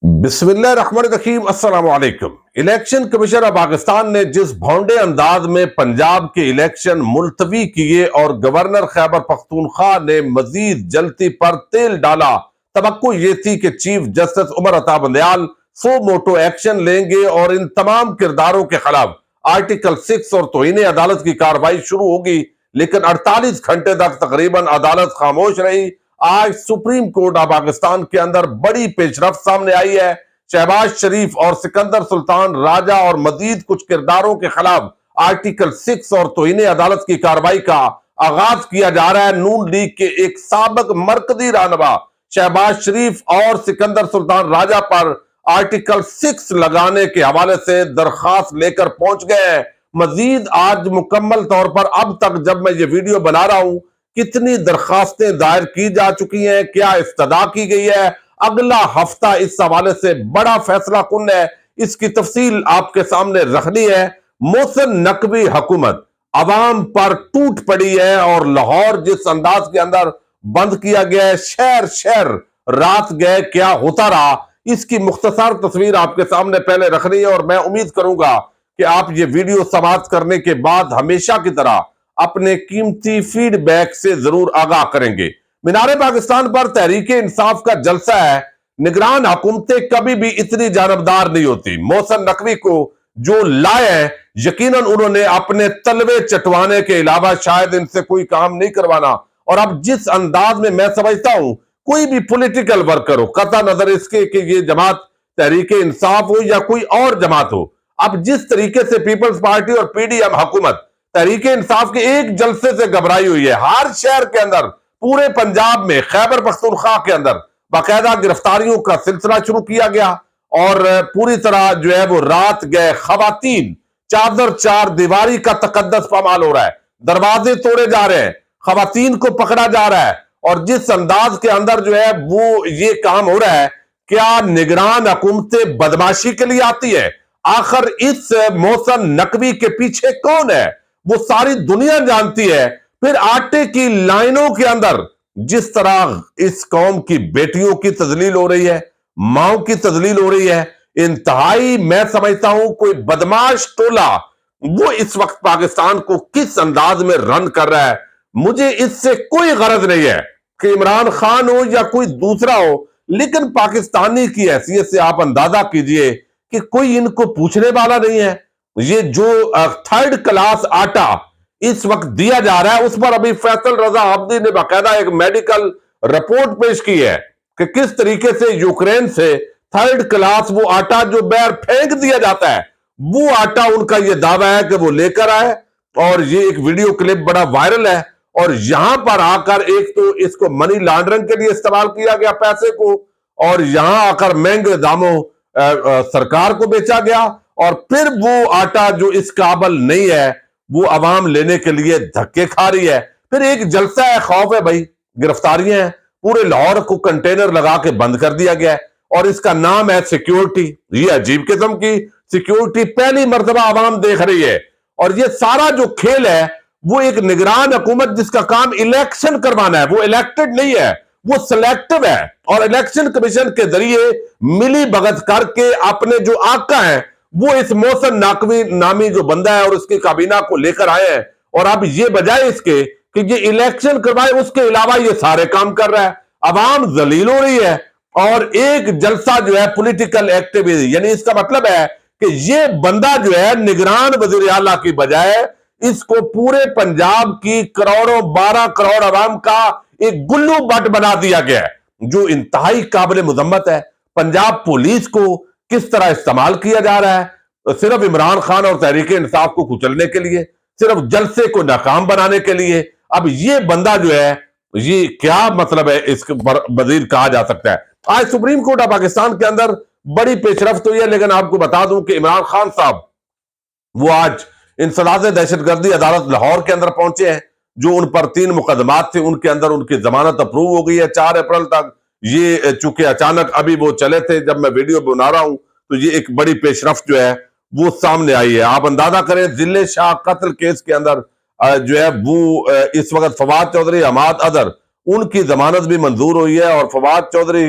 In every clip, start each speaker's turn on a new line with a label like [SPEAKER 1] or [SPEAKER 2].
[SPEAKER 1] बिस्मिल्लाहिर्रहमानिर्रहीम अस्सलाम वालेकुम। इलेक्शन कमीशन ऑफ पाकिस्तान ने जिस भौंडे अंदाज में पंजाब के इलेक्शन मुलतवी किए और गवर्नर खैबर पख्तूनख्वा ने मजीद जलती पर तेल डाला, तवक्को ये थी कि चीफ जस्टिस उमर अता बंदयाल सो मोटो एक्शन लेंगे और इन तमाम किरदारों के खिलाफ आर्टिकल 6 और तौहीन अदालत की कार्रवाई शुरू होगी, लेकिन 48 घंटे तक तकरीबन अदालत खामोश रही। आज सुप्रीम कोर्ट ऑफ पाकिस्तान के अंदर बड़ी पेशरफ्त सामने आई है। शहबाज शरीफ और सिकंदर सुल्तान राजा और मजीद कुछ किरदारों के खिलाफ आर्टिकल 6 और तौहीन अदालत की कार्रवाई का आगाज किया जा रहा है। नून लीग के एक साबिक मरकजी रहनुमा शहबाज शरीफ और सिकंदर सुल्तान राजा पर आर्टिकल 6 लगाने के हवाले से दरखास्त लेकर पहुंच गए हैं। मजीद आज मुकम्मल तौर पर अब तक जब मैं ये वीडियो बना रहा हूं कितनी दरखास्तें दायर की जा चुकी हैं, क्या इस्तदा की गई है, अगला हफ्ता इस हवाले से बड़ा फैसला कुन है, इसकी तफसील आपके सामने रखनी है। मोहसिन नकवी हुकूमत अवाम पर टूट पड़ी है और लाहौर जिस अंदाज के अंदर बंद किया गया है, शहर शहर रात गए क्या होता रहा, इसकी मुख्तसर तस्वीर आपके सामने पहले रखनी है। और मैं उम्मीद करूंगा कि आप ये वीडियो समाप्त करने के बाद हमेशा की तरह अपने कीमती फीडबैक से जरूर आगाह करेंगे। मीनारे पाकिस्तान पर तहरीक इंसाफ का जलसा है। निगरान हुकूमतें कभी भी इतनी जानबदार नहीं होती। मोहसिन नकवी को जो लाए यकीनन उन्होंने अपने तलवे चटवाने के अलावा शायद इनसे कोई काम नहीं करवाना। और अब जिस अंदाज में मैं समझता हूं कोई भी पॉलिटिकल वर्कर हो, कता नजर इसके कि ये जमात तहरीक इंसाफ हो या कोई और जमात हो, अब जिस तरीके से पीपल्स पार्टी और पीडीएम हुकूमत तहरीक इंसाफ के एक जलसे से घबराई हुई है। हर शहर के अंदर, पूरे पंजाब में, खैबर पख्तूनख्वा के अंदर बाकायदा गिरफ्तारियों का सिलसिला शुरू किया गया और पूरी तरह जो है वो रात गए खवातीन, चादर चार दीवारी का तकद्दस पामाल हो रहा है, दरवाजे तोड़े जा रहे हैं, खवातीन को पकड़ा जा रहा है। और जिस अंदाज के अंदर जो है वो ये काम हो रहा है, क्या निगरान हुकूमतें बदमाशी के लिए आती है? आखिर इस मोहसिन नकवी के पीछे कौन है वो सारी दुनिया जानती है। फिर आटे की लाइनों के अंदर जिस तरह इस कौम की बेटियों की तजलील हो रही है, माओ की तजलील हो रही है, इंतहाई मैं समझता हूं कोई बदमाश टोला वो इस वक्त पाकिस्तान को किस अंदाज में रन कर रहा है। मुझे इससे कोई गरज नहीं है कि इमरान खान हो या कोई दूसरा हो, लेकिन पाकिस्तानी की हैसियत से आप अंदाजा कीजिए कि कोई इनको पूछने वाला नहीं है। ये जो थर्ड क्लास आटा इस वक्त दिया जा रहा है उस पर अभी फैसल रजा अब्दी ने बाकायदा एक मेडिकल रिपोर्ट पेश की है कि किस तरीके से यूक्रेन से थर्ड क्लास वो आटा जो बाहर फेंक दिया जाता है, वो आटा उनका ये दावा है कि वो लेकर आए। और ये एक वीडियो क्लिप बड़ा वायरल है और यहां पर आकर एक तो इसको मनी लॉन्ड्रिंग के लिए इस्तेमाल किया गया पैसे को, और यहां आकर महंगे दामों सरकार को बेचा गया, और फिर वो आटा जो इस काबिल नहीं है वो अवाम लेने के लिए धक्के खा रही है। फिर एक जलसा है, खौफ है भाई, गिरफ्तारियां हैं, पूरे लाहौर को कंटेनर लगा के बंद कर दिया गया है और इसका नाम है सिक्योरिटी। ये अजीब किस्म की सिक्योरिटी पहली मर्तबा अवाम देख रही है। और ये सारा जो खेल है वो एक निगरान हुकूमत जिसका काम इलेक्शन करवाना है, वो इलेक्टेड नहीं है, वो सिलेक्टिव है। और इलेक्शन कमीशन के जरिए मिली भगत करके अपने जो आका हैं वो इस मोहसिन नकवी नामी जो बंदा है और उसकी काबीना को लेकर आए हैं। और अब ये बजाय इसके कि ये इलेक्शन करवाए उसके अलावा ये सारे काम कर रहा है। अवाम जलील हो रही है और एक जलसा जो है पॉलिटिकल एक्टिविटी, यानी इसका मतलब है कि ये बंदा जो है निगरान वजीर आला की बजाय इसको पूरे पंजाब की करोड़ों 12 करोड़ अवाम का एक गुल्लू बट बना दिया गया है, जो इंतहाई काबिल मुजम्मत है। पंजाब पुलिस को किस तरह इस्तेमाल किया जा रहा है सिर्फ इमरान खान और तहरीक इंसाफ को कुचलने के लिए, सिर्फ जलसे को नाकाम बनाने के लिए। अब ये बंदा जो है ये क्या मतलब है, इसके मजीद कहा जा सकता है। आज सुप्रीम कोर्ट ऑफ पाकिस्तान के अंदर बड़ी पेशरफ्त हुई है, लेकिन आपको बता दूं कि इमरान खान साहब वो आज इंसदाद दहशतगर्दी अदालत लाहौर के अंदर पहुंचे हैं। जो उन पर 3 मुकदमात थे उनके अंदर उनकी जमानत अप्रूव हो गई है 4 अप्रैल तक। ये चूंकि अचानक अभी वो चले थे, जब मैं वीडियो बना रहा हूं तो ये एक बड़ी पेशरफ्त जो है वो सामने आई है। आप अंदाजा करें जिले शाह कत्ल केस के अंदर जो है वो इस वक्त फवाद चौधरी, हमाद अदर, उनकी जमानत भी मंजूर हुई है और फवाद चौधरी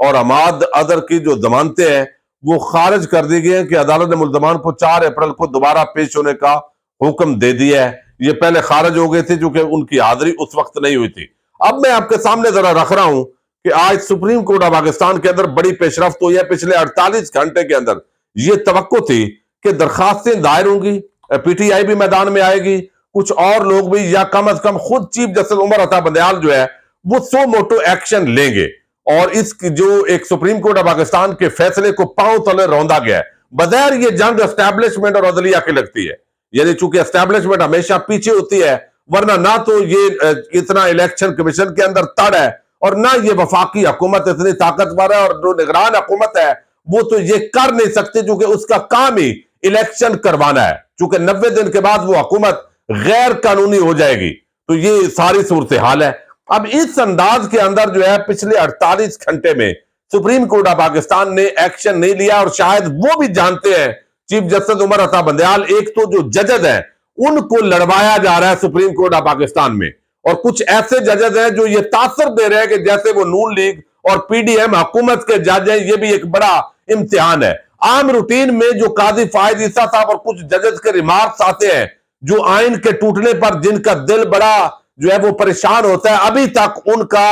[SPEAKER 1] اور عماد ادر کی جو ضمانتیں ہیں وہ خارج کر دی گئی ہیں کہ عدالت نے ملزمان کو 4 اپریل کو دوبارہ پیش ہونے کا حکم دے دیا ہے۔ یہ پہلے خارج ہو گئے تھے چونکہ ان کی حاضری اس وقت نہیں ہوئی تھی۔ اب میں آپ کے سامنے ذرا رکھ رہا ہوں کہ آج سپریم کورٹ آف پاکستان کے اندر بڑی پیش رفت ہوئی ہے۔ پچھلے 48 گھنٹے کے اندر یہ توقع تھی کہ درخواستیں دائر ہوں گی، پی ٹی آئی بھی میدان میں آئے گی، کچھ اور لوگ بھی، یا کم از کم خود چیف جسٹس عمر عطا بندیال جو ہے وہ سو موٹو ایکشن لیں گے، اور اس کی جو ایک سپریم کورٹ آف پاکستان کے فیصلے کو پاؤں تلے روندا گیا ہے۔ بظاہر یہ جنگ اسٹیبلشمنٹ اور عدلیہ کی لگتی ہے، یعنی چونکہ اسٹیبلشمنٹ ہمیشہ پیچھے ہوتی ہے، ورنہ نہ تو یہ اتنا الیکشن کمیشن کے اندر تڑ ہے، اور نہ یہ وفاقی حکومت اتنی طاقتور ہے، اور جو نگران حکومت ہے وہ تو یہ کر نہیں سکتے چونکہ اس کا کام ہی الیکشن کروانا ہے، چونکہ 90 دن کے بعد وہ حکومت غیر قانونی ہو جائے گی۔ تو یہ ساری صورتحال ہے۔ اب اس انداز کے اندر جو ہے پچھلے 48 گھنٹے میں سپریم کورٹ آف پاکستان نے ایکشن نہیں لیا، اور شاید وہ بھی جانتے ہیں چیف جسٹس عمر عطا بندیال، ایک تو جو ججز ہیں ان کو لڑوایا جا رہا ہے سپریم کورٹ آف پاکستان میں، اور کچھ ایسے ججز ہیں جو یہ تاثر دے رہے ہیں کہ جیسے وہ نون لیگ اور پی ڈی ایم حکومت کے جج ہیں۔ یہ بھی ایک بڑا امتحان ہے۔ عام روٹین میں جو قاضی فائز عیسیٰ صاحب اور کچھ ججز کے ریمارکس آتے ہیں جو آئین کے ٹوٹنے پر جن کا دل بڑا جو ہے وہ پریشان ہوتا ہے، ابھی تک ان کا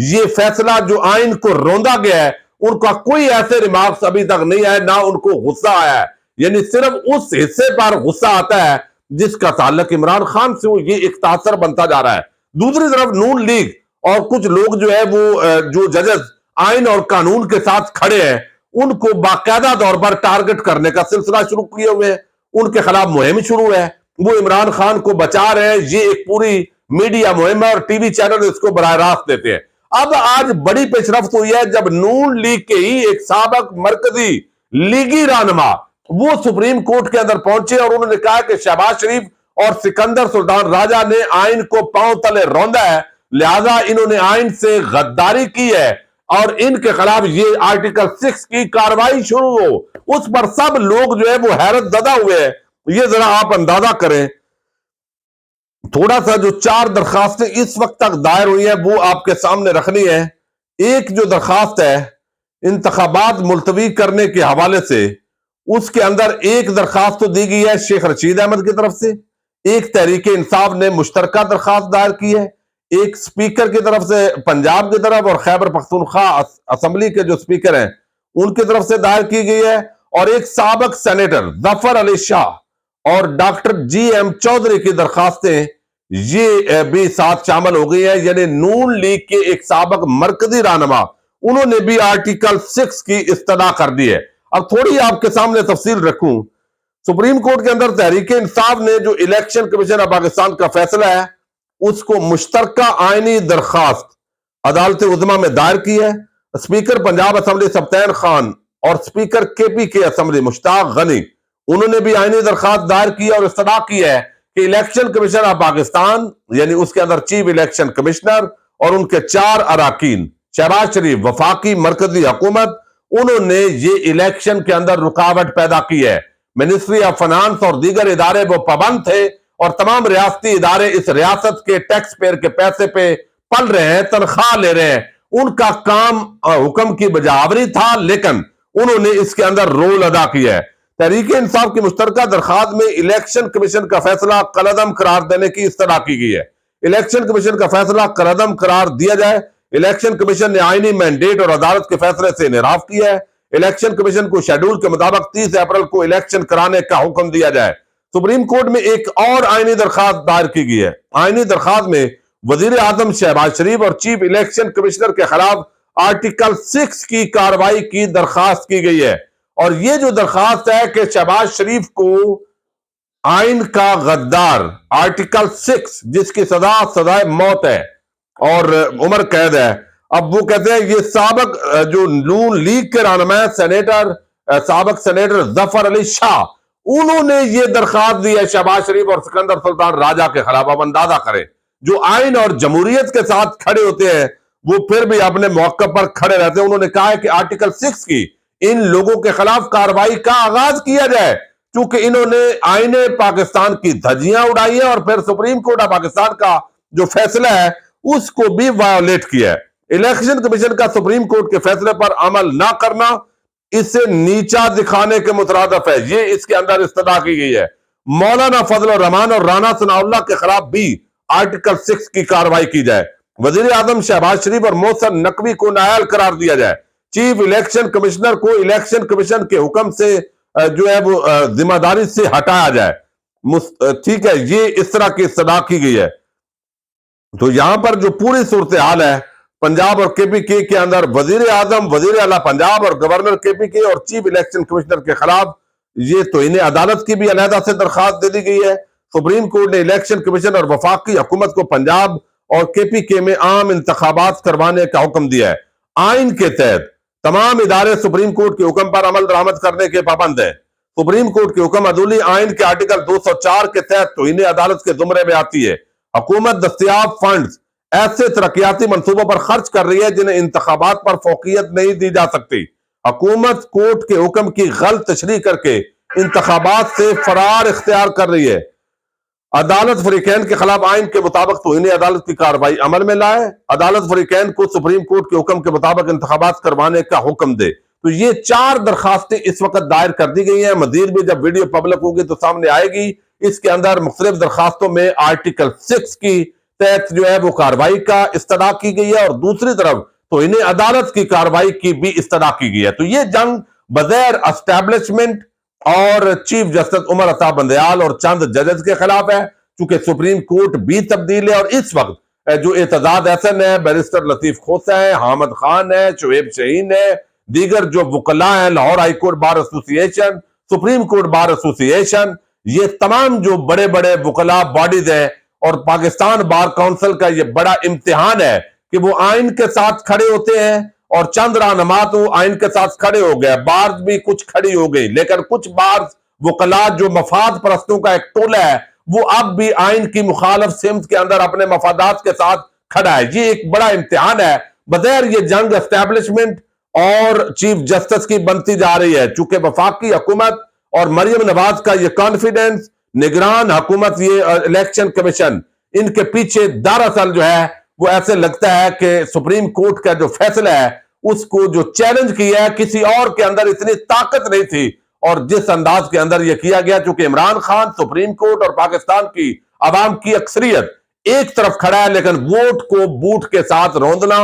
[SPEAKER 1] یہ فیصلہ جو آئین کو روندا گیا ہے ان کا کوئی ایسے ریمارکس ابھی تک نہیں آئے، نہ ان کو غصہ آیا ہے، یعنی صرف اس حصے پر غصہ آتا ہے جس کا تعلق عمران خان سے ہو۔ یہ ایک تاثر بنتا جا رہا ہے۔ دوسری طرف نون لیگ اور کچھ لوگ جو ہے وہ جو ججز آئین اور قانون کے ساتھ کھڑے ہیں ان کو باقاعدہ طور پر ٹارگٹ کرنے کا سلسلہ شروع کیے ہوئے ہیں، ان کے خلاف مہم شروع ہے، وہ عمران خان کو بچا رہے ہیں۔ یہ ایک پوری میڈیا مہم ہے اور ٹی وی چینل اس کو براہ راست دیتے ہیں۔ اب آج بڑی پیش رفت ہوئی ہے جب نون لیگ کے ہی ایک سابق مرکزی لیگی رہنما وہ سپریم کورٹ کے اندر پہنچے، اور انہوں نے کہا کہ شہباز شریف اور سکندر سلطان راجہ نے آئین کو پاؤں تلے روندا ہے، لہذا انہوں نے آئین سے غداری کی ہے، اور ان کے خلاف یہ آرٹیکل 6 کی کاروائی شروع ہو۔ اس پر سب لوگ جو ہے وہ حیرت زدہ ہوئے ہیں۔ یہ ذرا آپ اندازہ کریں، تھوڑا سا جو 4 درخواستیں اس وقت تک دائر ہوئی ہیں وہ آپ کے سامنے رکھنی ہے۔ ایک جو درخواست ہے انتخابات ملتوی کرنے کے حوالے سے، اس کے اندر ایک درخواست تو دی گئی ہے شیخ رشید احمد کی طرف سے، ایک تحریک انصاف نے مشترکہ درخواست دائر کی ہے، ایک سپیکر کی طرف سے پنجاب کی طرف اور خیبر پختونخوا اسمبلی کے جو سپیکر ہیں ان کی طرف سے دائر کی گئی ہے، اور ایک سابق سینیٹر ظفر علی شاہ اور ڈاکٹر جی ایم چودھری کی درخواستیں یہ بھی ساتھ شامل ہو گئی ہیں، یعنی نون لیگ کے ایک سابق مرکزی رہنما انہوں نے بھی آرٹیکل 6 کی استدعا کر دی ہے۔ اب تھوڑی آپ کے سامنے تفصیل رکھوں، سپریم کورٹ کے اندر تحریک انصاف نے جو الیکشن کمیشن آف پاکستان کا فیصلہ ہے اس کو مشترکہ آئینی درخواست عدالت عظمیٰ میں دائر کی ہے۔ سپیکر پنجاب اسمبلی سبطین خان اور سپیکر کے پی کے اسمبلی مشتاق غنی انہوں نے بھی آئینی درخواست دائر کی اور استدعا کی ہے کہ الیکشن کمیشن آف پاکستان، یعنی اس کے اندر چیف الیکشن کمشنر اور ان کے 4 اراکین، شہباز شریف، وفاقی مرکزی حکومت، انہوں نے یہ الیکشن کے اندر رکاوٹ پیدا کی ہے۔ منسٹری آف فنانس اور دیگر ادارے وہ پابند تھے، اور تمام ریاستی ادارے اس ریاست کے ٹیکس پیئر کے پیسے پہ پل رہے ہیں، تنخواہ لے رہے ہیں۔ ان کا کام حکم کی بجاوری تھا، لیکن انہوں نے اس کے اندر رول ادا کیا ہے۔ تحریک انصاف کی مشترکہ درخواست میں الیکشن کمیشن کا فیصلہ کالعدم قرار دینے کی استدعا کی گئی ہے۔ الیکشن کمیشن کا فیصلہ کالعدم قرار دیا جائے۔ الیکشن کمیشن نے آئینی مینڈیٹ اور عدالت کے فیصلے سے انحراف کیا ہے۔ الیکشن کمیشن کو شیڈول کے مطابق 30 اپریل کو الیکشن کرانے کا حکم دیا جائے۔ سپریم کورٹ میں ایک اور آئینی درخواست دائر کی گئی ہے۔ آئینی درخواست میں وزیر اعظم شہباز شریف اور چیف الیکشن کمشنر کے خلاف آرٹیکل 6 کی کاروائی کی درخواست کی گئی ہے، اور یہ جو درخواست ہے کہ شہباز شریف کو آئین کا غدار آرٹیکل 6 جس کی سزائے موت ہے اور عمر قید ہے، اب وہ کہتے ہیں یہ سابق جو نون لیگ کے رہنما سابق سینیٹر ظفر علی شاہ انہوں نے یہ درخواست دی ہے شہباز شریف اور سکندر سلطان راجہ کے خلاف۔ اب اندازہ کریں، جو آئین اور جمہوریت کے ساتھ کھڑے ہوتے ہیں وہ پھر بھی اپنے موقع پر کھڑے رہتے ہیں۔ انہوں نے کہا ہے کہ آرٹیکل 6 کی ان لوگوں کے خلاف کاروائی کا آغاز کیا جائے، چونکہ انہوں نے آئین پاکستان کی دھجیاں اڑائی ہیں اور پھر سپریم کورٹ آف پاکستان کا جو فیصلہ ہے اس کو بھی وائولیٹ کیا ہے۔ इलेक्शन कमीशन का सुप्रीम कोर्ट के फैसले पर अमल ना करना इसे नीचा दिखाने के मुतरादफ है, ये इसके अंदर इस्तदा की गई है। मौलाना फजल रहमान और राना सनाउल्लाह के खिलाफ भी आर्टिकल 6 की कार्रवाई की जाए। वजीर आजम शहबाज शरीफ और मोहसिन नकवी को नाअहल करार दिया जाए। चीफ इलेक्शन कमिश्नर को इलेक्शन कमीशन के हुक्म से जो है वो जिम्मेदारी से हटाया जाए। ठीक है, ये इस तरह की इस्तदा की गई है। तो यहां पर जो पूरी सूरत हाल है पंजाब और केपीके के अंदर, वजीर आजम, वजीर आला पंजाब और गवर्नर केपीके और चीफ इलेक्शन कमिश्नर के खिलाफ ये तौहीन अदालत की भी अलहदा से दरखास्त दे दी गई है। सुप्रीम कोर्ट ने इलेक्शन कमीशन और वफाकी हुकूमत को पंजाब और केपीके में आम इंतखाबात करवाने का हुक्म दिया है। आइन के तहत तमाम इदारे सुप्रीम कोर्ट के हुक्म पर अमल दरामद करने के पाबंद है। सुप्रीम कोर्ट के हुक्म अदूली आइन के आर्टिकल 204 के तहत तौहीन अदालत के जुमरे में आती है। हुकूमत दस्तयाब फंड ऐसे तरक्याती मंसूबों पर खर्च कर रही है जिन्हें इंतखाबात पर फोकियत नहीं दी जा सकती। हुकूमत कोर्ट के हुक्म की गलत तशरीह करके इंतखाबात से फरार इख्तियार कर रही है। अदालत फरीकैन के खिलाफ आइन के मुताबिक तौहीन अदालत की कार्रवाई अमल में लाए। अदालत फरीकैन को सुप्रीम कोर्ट के हुक्म के मुताबिक इंतखाबात करवाने का हुक्म दे। तो ये 4 दरखास्तें इस वक्त दायर कर दी गई हैं। मजीद भी जब वीडियो पब्लिक होगी तो सामने आएगी। इसके अंदर मुख्तलिफ दरखास्तों में आर्टिकल 6 की तहत जो है वो कार्रवाई का इस्तदा की गई है और दूसरी तरफ तौहीन अदालत की कार्रवाई की भी इस्तदा की गई है। तो ये जंग बगैर एस्टैब्लिशमेंट और चीफ जस्टिस उमर अता बंदयाल और चंद जजेस के खिलाफ है। चूंकि सुप्रीम कोर्ट भी तब्दील है और इस वक्त जो एतजाज एहसन है, बैरिस्टर लतीफ खोसा है, हामिद खान है, शुएब शाहीन है, दीगर जो वकला है, Lahore high court bar association, supreme court bar association, ये तमाम जो बड़े बड़े वकला बॉडीज हैं और पाकिस्तान बार काउंसिल का ये बड़ा इम्तिहान है कि वो आइन के साथ खड़े होते हैं और चंद रहनुमा तो आइन के साथ खड़े हो गए, बार्स भी कुछ खड़ी हो गई, लेकिन कुछ बार्स वकला जो मफाद परस्तों का एक टोला है वो अब भी आइन की मुखालफ सिमत के अंदर अपने मफादात के साथ खड़ा है। ये एक बड़ा इम्तिहान है। बगैर ये जंग एस्टैब्लिशमेंट और चीफ जस्टिस की बनती जा रही है। चूंकि वफाकी हुकूमत और मरियम नवाज का ये कॉन्फिडेंस, निगरान हुकूमत, ये इलेक्शन कमीशन, इनके पीछे दरअसल जो है वो ऐसे लगता है कि सुप्रीम कोर्ट का जो फैसला है उसको जो चैलेंज किया है किसी और के अंदर इतनी ताकत नहीं थी और जिस अंदाज के अंदर यह किया गया, चूंकि इमरान खान, सुप्रीम कोर्ट और पाकिस्तान की आवाम की अक्सरियत एक तरफ खड़ा है, लेकिन वोट को बूट के साथ रौंदना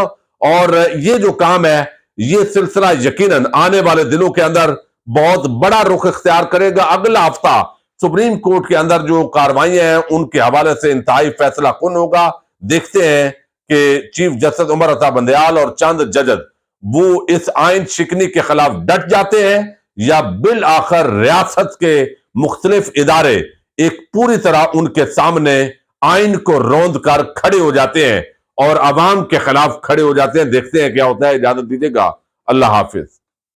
[SPEAKER 1] और ये जो काम है ये सिलसिला यकीनन आने वाले दिनों के अंदर बहुत बड़ा रुख इख्तियार करेगा। अगला हफ्ता सुप्रीम कोर्ट के अंदर जो कार्रवाइयां हैं उनके हवाले से इंतहाई फैसला कुन होगा। देखते हैं कि चीफ जस्टिस उमर अता बंदयाल और चंद जजेस वो इस आइन शिकनी के खिलाफ डट जाते हैं या बिल आखिर रियासत के मुख्तलिफ इदारे एक पूरी तरह उनके सामने आइन को रौंद कर खड़े हो जाते हैं और अवाम के खिलाफ खड़े हो जाते हैं। देखते हैं क्या होता है। इजाजत दीजिएगा। अल्लाह हाफिज।